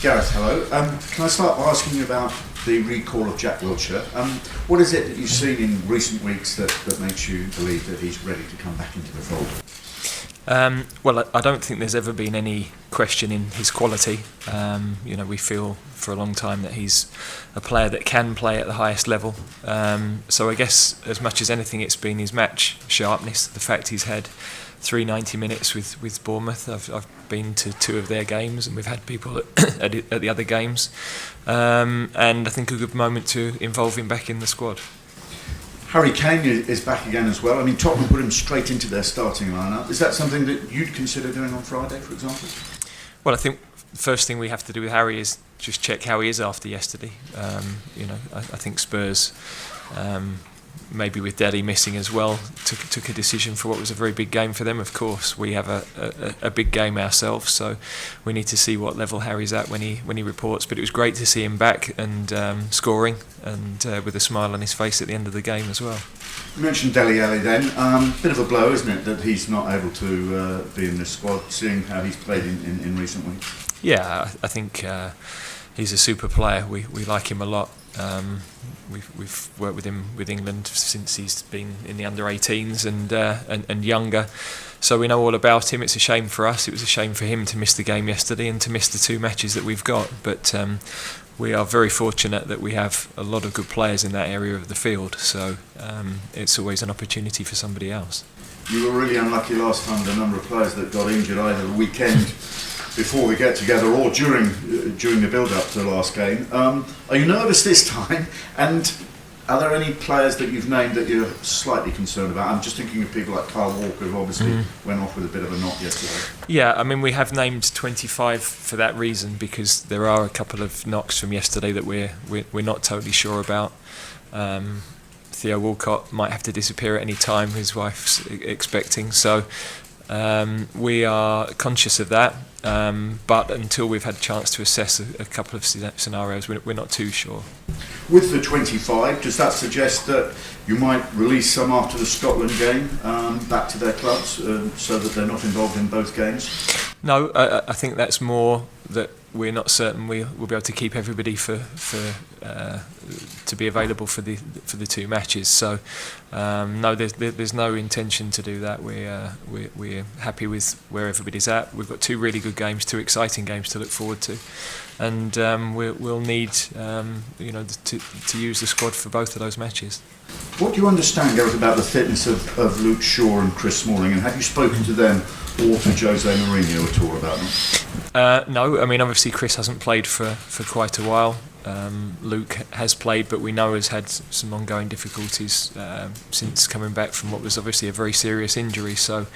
Gareth, hello. Can I start by asking you about the recall of Jack Wilshere? What is it that you've seen in recent weeks that makes you believe that he's ready to come back into the fold? Well, I don't think there's ever been any question in his quality. We feel for a long time that he's a player that can play at the highest level. So I guess as much as anything, it's been his match sharpness, the fact he's had 390 minutes with Bournemouth. I've been to 2 of their games, and we've had people at the other games. And I think a good moment to involve him back in the squad. Harry Kane is back again as well. I mean, Tottenham put him straight into their starting lineup. Is that something that you'd consider doing on Friday, for example? Well, I think the first thing we have to do with Harry is just check how he is after yesterday. I think Spurs, maybe with Daddy missing as well, took a decision for what was a very big game for them. Of course, we have a big game ourselves, so we need to see what level Harry's at when he reports. But it was great to see him back and scoring and with a smile on his face at the end of the game as well. You mentioned Dele Alli then. Bit of a blow, isn't it, that he's not able to be in the squad, seeing how he's played in recent weeks? Yeah, I think he's a super player. We like him a lot. We've worked with him with England since he's been in the under-18s and younger, so we know all about him. It's a shame for us. It was a shame for him to miss the game yesterday and to miss the 2 matches that we've got. But we are very fortunate that we have a lot of good players in that area of the field. So it's always an opportunity for somebody else. You were really unlucky last time. The number of players that got injured either the weekend before we get together or during the build-up to the last game. Are you nervous this time? And are there any players that you've named that you're slightly concerned about? I'm just thinking of people like Kyle Walker, who obviously went off with a bit of a knock yesterday. Yeah, I mean, we have named 25 for that reason, because there are a couple of knocks from yesterday that we're not totally sure about. Theo Walcott might have to disappear at any time, his wife's expecting, so we are conscious of that, but until we've had a chance to assess a couple of scenarios, we're not too sure. With the 25, does that suggest that you might release some after the Scotland game back to their clubs so that they're not involved in both games? No, I think that's more that we're not certain we'll be able to keep everybody to be available for the 2 matches. So no, there's no intention to do that. We're happy with where everybody's at. We've got 2 really good games, 2 exciting games to look forward to, and we'll need to use the squad for both of those matches. What do you understand, Gareth, about the fitness of Luke Shaw and Chris Smalling, and have you spoken to them or to Jose Mourinho at all about them? No, I mean, obviously Chris hasn't played for quite a while. Luke has played, but we know has had some ongoing difficulties since coming back from what was obviously a very serious injury. So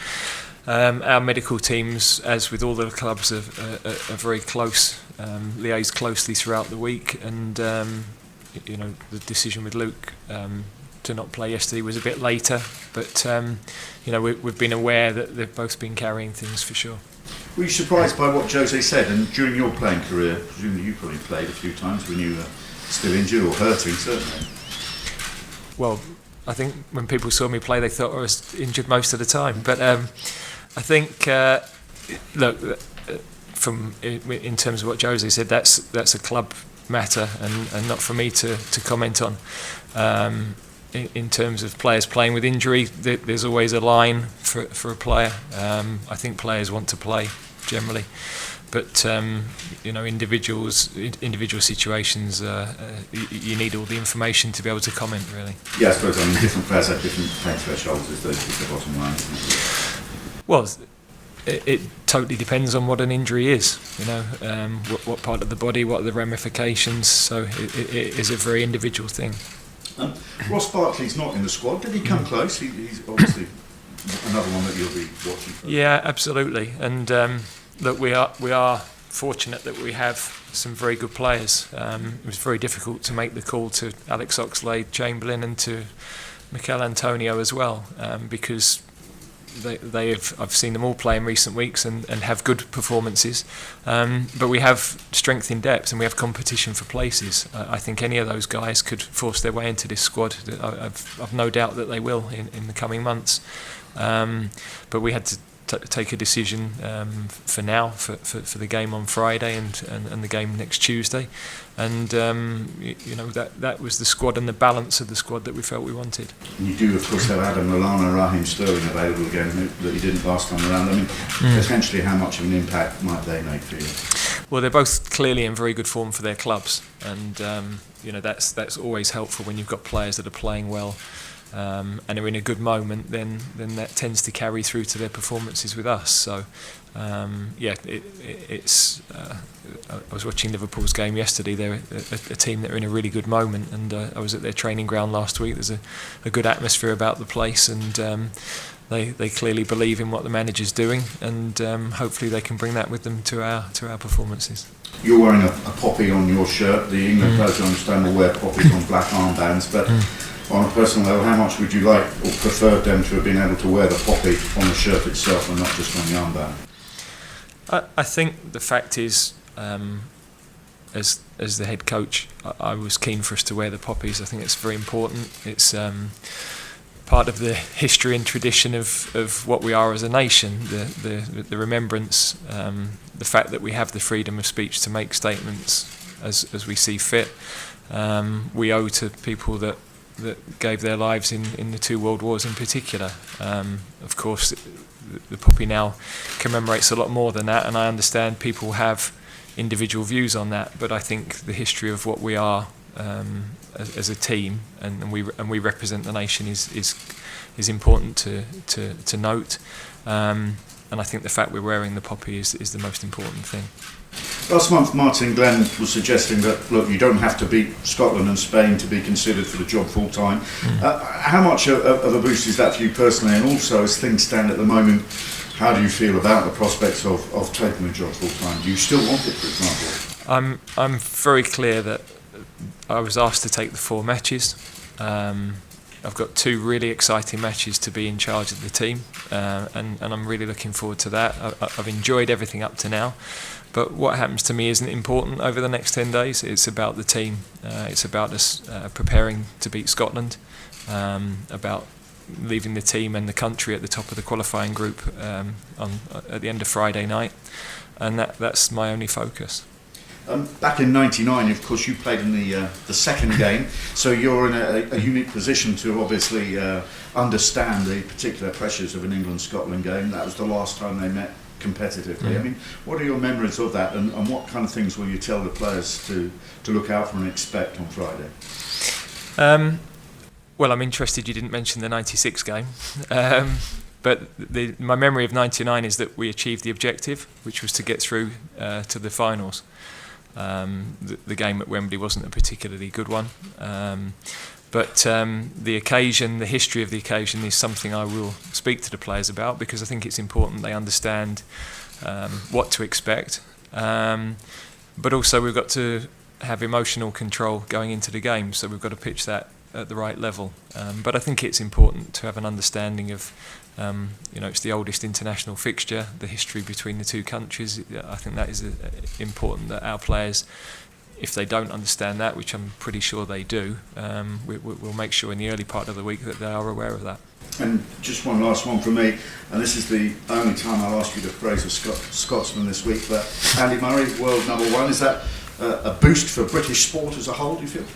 our medical teams, as with all the clubs, are very close, liaise closely throughout the week, and the decision with Luke to not play yesterday was a bit later, but we've been aware that they've both been carrying things for sure. Were you surprised by what Jose said? And during your playing career, presumably you probably played a few times when you were still injured or hurting, certainly. Well, I think when people saw me play, they thought I was injured most of the time. But I think, in terms of what Jose said, that's a club matter and not for me to comment on. In terms of players playing with injury, there's always a line for a player. I think players want to play generally, but individual situations, you need all the information to be able to comment, really. Yeah, I suppose different players have different pain thresholds. Is the bottom line, isn't it? Well, it totally depends on what an injury is. What part of the body, what are the ramifications. So it is a very individual thing. Ross Barkley's not in the squad. Did he come close? He's obviously another one that you'll be watching for. Yeah, absolutely. And look, we are fortunate that we have some very good players. It was very difficult to make the call to Alex Oxlade-Chamberlain and to Mikel Antonio as well, because I've seen them all play in recent weeks and have good performances, but we have strength in depth and we have competition for places. I think any of those guys could force their way into this squad. I've no doubt that they will in the coming months, but we had to take a decision for now for the game on Friday and the game next Tuesday, and that was the squad and the balance of the squad that we felt we wanted. You do of course have Adam Lallana, Raheem Sterling available again that you didn't last time around. I mean, potentially how much of an impact might they make for you? Well, they're both clearly in very good form for their clubs, and that's always helpful when you've got players that are playing well. And are in a good moment, then that tends to carry through to their performances with us. So, it's. I was watching Liverpool's game yesterday. They're a team that are in a really good moment, and I was at their training ground last week. There's a good atmosphere about the place, and they clearly believe in what the manager's doing, and hopefully they can bring that with them to our performances. You're wearing a poppy on your shirt. The England players, I understand, will wear poppies on black armbands, but. On a personal level, how much would you like or prefer them to have been able to wear the poppy on the shirt itself and not just on the armband? I think the fact is, as the head coach, I was keen for us to wear the poppies. I think it's very important. It's part of the history and tradition of what we are as a nation. The remembrance, the fact that we have the freedom of speech to make statements as we see fit. We owe to people that gave their lives in the two world wars in particular. Of course, the poppy now commemorates a lot more than that, and I understand people have individual views on that, but I think the history of what we are as a team and we represent the nation is important to note. And I think the fact we're wearing the poppy is the most important thing. Last month, Martin Glenn was suggesting that, look, you don't have to beat Scotland and Spain to be considered for the job full-time. How much of a boost is that for you personally? And also, as things stand at the moment, how do you feel about the prospects of taking the job full-time? Do you still want it, for example? I'm very clear that I was asked to take the 4 matches. I've got 2 really exciting matches to be in charge of the team, and I'm really looking forward to that. I've enjoyed everything up to now, but what happens to me isn't important over the next 10 days. It's about the team. It's about us preparing to beat Scotland, about leaving the team and the country at the top of the qualifying group at the end of Friday night, and that's my only focus. Back in '99, of course, you played in the second game, so you're in a unique position to obviously understand the particular pressures of an England-Scotland game. That was the last time they met competitively. I mean, what are your memories of that, and what kind of things will you tell the players to look out for and expect on Friday? Well, I'm interested you didn't mention the '96 game. But my memory of '99 is that we achieved the objective, which was to get through to the finals. The game at Wembley wasn't a particularly good one, but the occasion, the history of the occasion, is something I will speak to the players about, because I think it's important they understand what to expect. But also we've got to have emotional control going into the game, so we've got to pitch that at the right level. But I think it's important to have an understanding of, it's the oldest international fixture, the history between the two countries. I think that is important that our players, if they don't understand that, which I'm pretty sure they do, we'll make sure in the early part of the week that they are aware of that. And just one last one from me, and this is the only time I'll ask you to praise a Scotsman this week, but Andy Murray, world number 1, is that a boost for British sport as a whole, do you feel?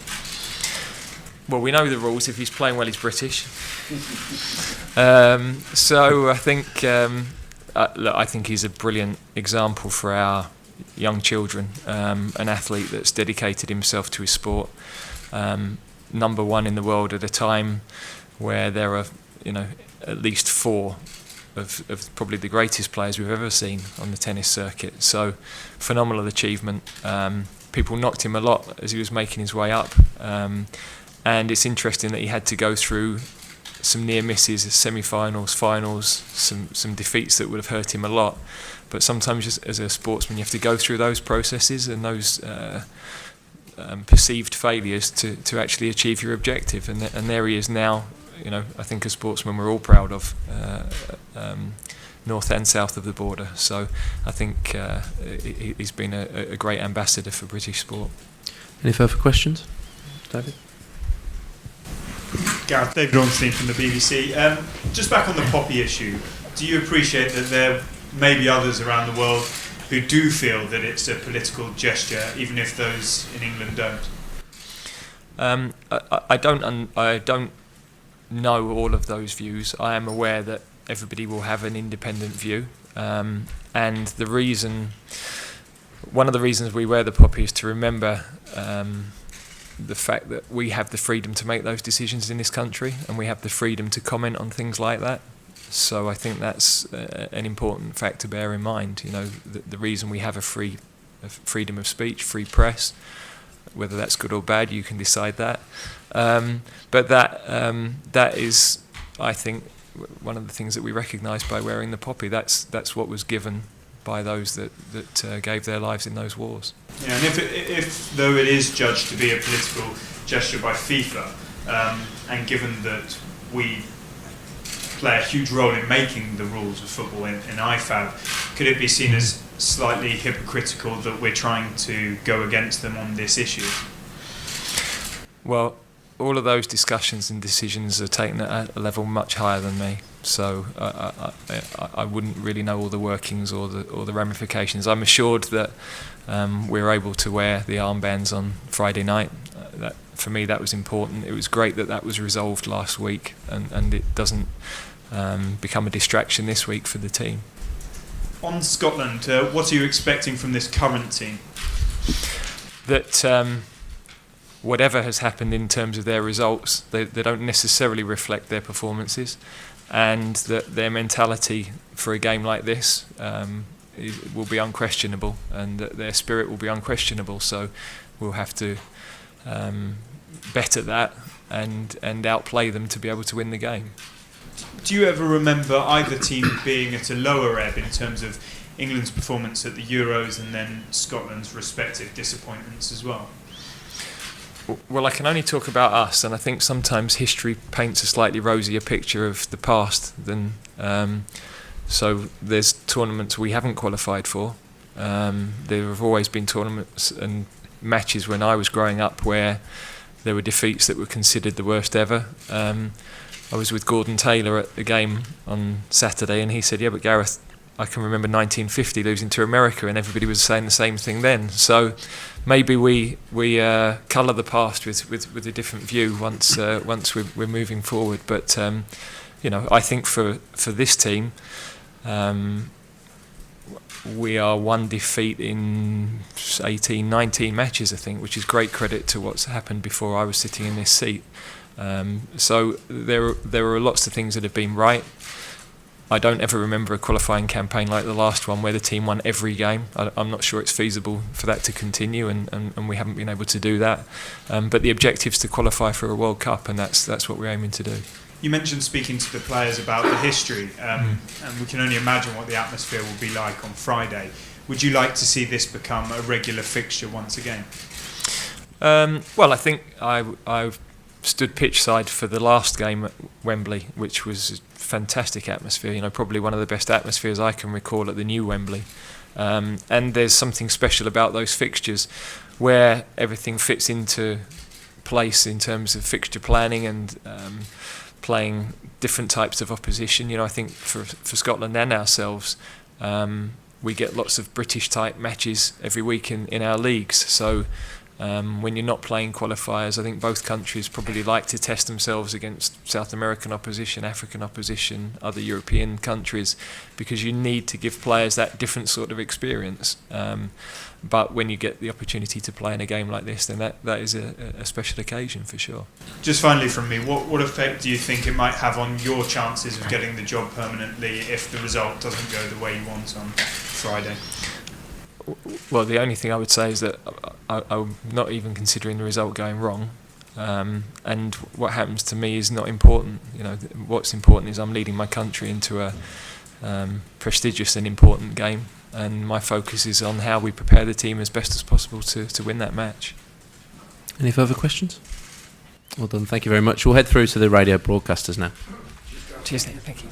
Well, we know the rules. If he's playing well, he's British. So I think, I think he's a brilliant example for our young children. An athlete that's dedicated himself to his sport. Number 1 in the world at a time where there are, at least 4 of probably the greatest players we've ever seen on the tennis circuit. So phenomenal achievement. People knocked him a lot as he was making his way up. And it's interesting that he had to go through some near misses, semi-finals, finals, some defeats that would have hurt him a lot. But sometimes, just as a sportsman, you have to go through those processes and those perceived failures to actually achieve your objective. And there he is now. I think a sportsman we're all proud of, north and south of the border. So I think he's been a great ambassador for British sport. Any further questions, David? Gareth, David Ornstein from the BBC. Just back on the poppy issue, Do you appreciate that there may be others around the world who do feel that it's a political gesture, even if those in England don't? I don't know all of those views. I am aware that everybody will have an independent view, and one of the reasons we wear the poppy is to remember the fact that we have the freedom to make those decisions in this country, and we have the freedom to comment on things like that. So I think that's an important fact to bear in mind. You know, the reason we have a freedom of speech, free press, whether that's good or bad, you can decide that. But that is, I think, one of the things that we recognise by wearing the poppy. That's what was given by those that gave their lives in those wars. Yeah, and if though it is judged to be a political gesture by FIFA, and given that we play a huge role in making the rules of football in IFAB, could it be seen as slightly hypocritical that we're trying to go against them on this issue? Well, all of those discussions and decisions are taken at a level much higher than me, so I wouldn't really know all the workings or the ramifications. I'm assured that we're able to wear the armbands on Friday night. For me, that was important. It was great that was resolved last week, and it doesn't become a distraction this week for the team. On Scotland, what are you expecting from this current team? That whatever has happened in terms of their results, they don't necessarily reflect their performances, and that their mentality for a game like this will be unquestionable, and that their spirit will be unquestionable. So we'll have to better that and outplay them to be able to win the game. Do you ever remember either team being at a lower ebb in terms of England's performance at the Euros and then Scotland's respective disappointments as well? Well, I can only talk about us, and I think sometimes history paints a slightly rosier picture of the past than. So there's tournaments we haven't qualified for. There have always been tournaments and matches when I was growing up where there were defeats that were considered the worst ever. I was with Gordon Taylor at the game on Saturday, and he said, "Yeah, but Gareth, I can remember 1950 losing to America," and everybody was saying the same thing then. So maybe we colour the past with a different view once we're moving forward. But I think for this team, we are one defeat in 18, 19 matches, I think, which is great credit to what's happened before I was sitting in this seat. So there are lots of things that have been right. I don't ever remember a qualifying campaign like the last one where the team won every game. I'm not sure it's feasible for that to continue, and we haven't been able to do that. But the objective is to qualify for a World Cup, and that's what we're aiming to do. You mentioned speaking to the players about the history, and we can only imagine what the atmosphere will be like on Friday. Would you like to see this become a regular fixture once again? Well, I think I stood pitchside for the last game at Wembley, which was a fantastic atmosphere. Probably one of the best atmospheres I can recall at the new Wembley. And there's something special about those fixtures where everything fits into place in terms of fixture planning and playing different types of opposition. I think for Scotland and ourselves, we get lots of British type matches every week in our leagues. So when you're not playing qualifiers, I think both countries probably like to test themselves against South American opposition, African opposition, other European countries, because you need to give players that different sort of experience. But when you get the opportunity to play in a game like this, then that is a special occasion for sure. Just finally from me, what effect do you think it might have on your chances of getting the job permanently if the result doesn't go the way you want on Friday? Well, the only thing I would say is that I'm not even considering the result going wrong, and what happens to me is not important. What's important is I'm leading my country into a prestigious and important game, and my focus is on how we prepare the team as best as possible to win that match. Any further questions? Well done, thank you very much. We'll head through to the radio broadcasters now. Cheers, Nick. Thank you.